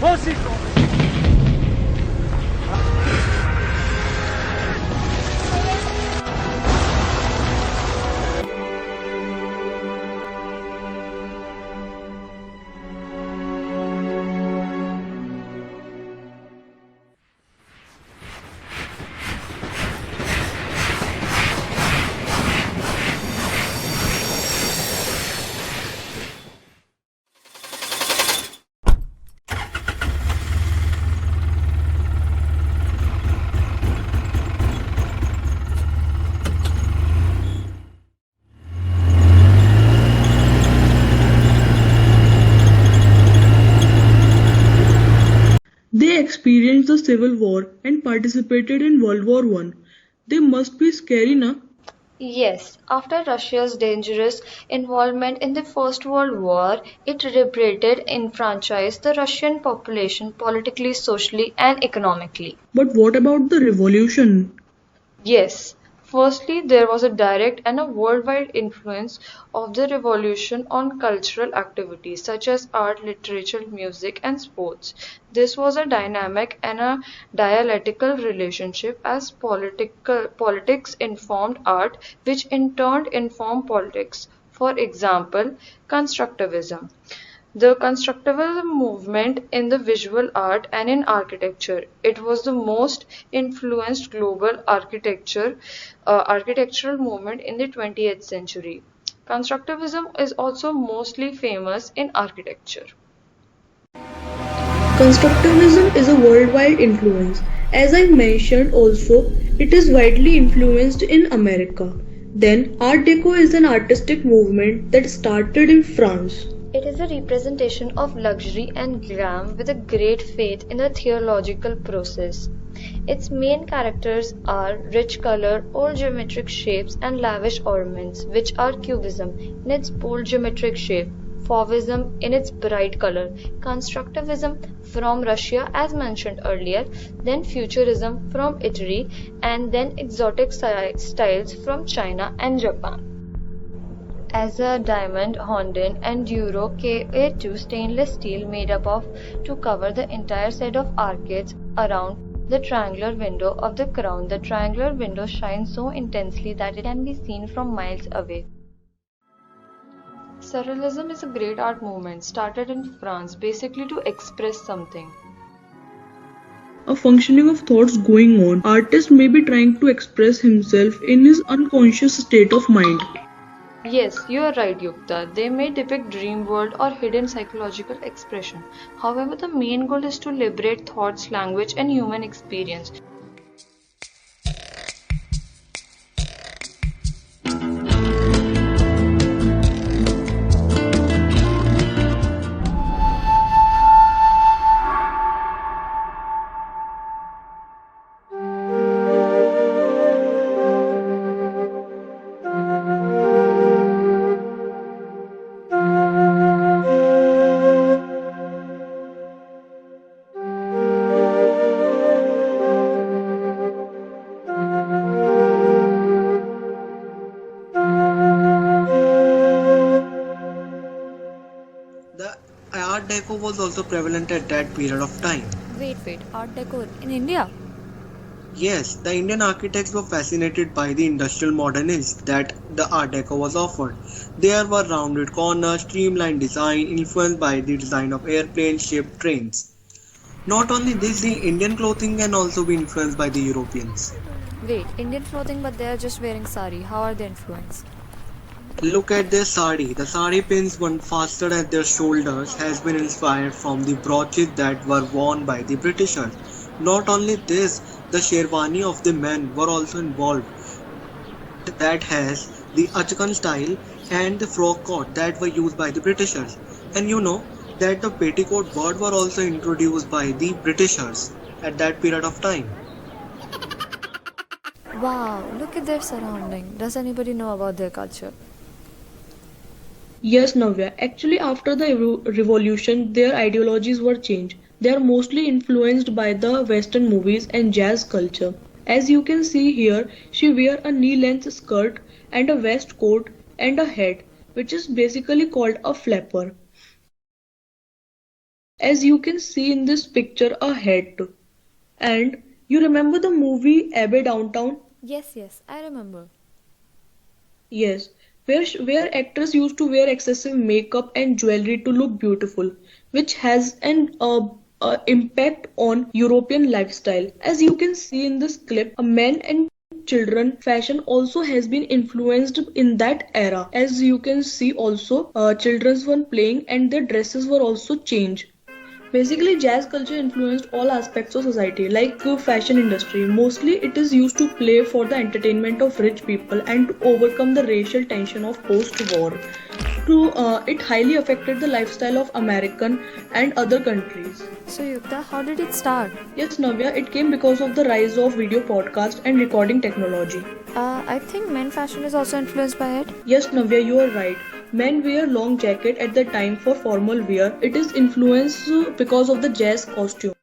Position. They experienced the Civil War and participated in World War One. They must be scary, na? Yes, after Russia's dangerous involvement in the First World War, it liberated and enfranchised the Russian population politically, socially, and economically. But what about the revolution? Yes, firstly, there was a direct and a worldwide influence of the revolution on cultural activities such as art, literature, music, and sports. This was a dynamic and a dialectical relationship as politics informed art, which in turn informed politics. For example, constructivism. The constructivism movement in the visual art and in architecture. It was the most influenced global architectural movement in the 20th century. Constructivism is also mostly famous in architecture. Constructivism is a worldwide influence. As I mentioned also, it is widely influenced in America. Then Art Deco is an artistic movement that started in France. It is a representation of luxury and glam with a great faith in the theological process. Its main characters are rich color, old geometric shapes, and lavish ornaments, which are Cubism in its bold geometric shape, Fauvism in its bright color, Constructivism from Russia as mentioned earlier, then Futurism from Italy, and then exotic styles from China and Japan. As a diamond, Honden and Duro Ka2 stainless steel made up of to cover the entire set of arcades around the triangular window of the crown. The triangular window shines so intensely that it can be seen from miles away. Surrealism is a great art movement started in France basically to express something. A functioning of thoughts going on. Artist may be trying to express himself in his unconscious state of mind. Yes, you are right, Yukta. They may depict dream world or hidden psychological expression. However, the main goal is to liberate thoughts, language, and human experience. The Art Deco was also prevalent at that period of time. Wait, Art Deco in India? Yes, the Indian architects were fascinated by the industrial modernism that the Art Deco was offered. There were rounded corners, streamlined design, influenced by the design of airplanes, ships, trains. Not only this, the Indian clothing can also be influenced by the Europeans. Wait, Indian clothing, but they are just wearing sari. How are they influenced? Look at their sari. The sari pins one fastened at their shoulders has been inspired from the brooches that were worn by the Britishers. Not only this, the sherwani of the men were also involved. That has the Achkan style and the frock coat that were used by the Britishers. And you know that the petticoat word were also introduced by the Britishers at that period of time. Wow, look at their surrounding. Does anybody know about their culture? Yes, Navya. Actually, after the revolution, their ideologies were changed. They are mostly influenced by the Western movies and jazz culture. As you can see here, she wear a knee-length skirt and a waistcoat and a hat, which is basically called a flapper. As you can see in this picture, a hat. And you remember the movie Abbey Downtown? Yes, I remember. Yes, where actors used to wear excessive makeup and jewelry to look beautiful, which has an impact on European lifestyle. As you can see in this clip, a men and children fashion also has been influenced in that era. As you can see also, children were playing and their dresses were also changed. Basically, jazz culture influenced all aspects of society, like fashion industry. Mostly, it is used to play for the entertainment of rich people and to overcome the racial tension of post-war. It highly affected the lifestyle of American and other countries. So, Yukta, how did it start? Yes, Navya, it came because of the rise of video podcast and recording technology. I think men fashion is also influenced by it. Yes, Navya, you are right. Men wear long jacket at the time for formal wear. It is influenced because of the jazz costume.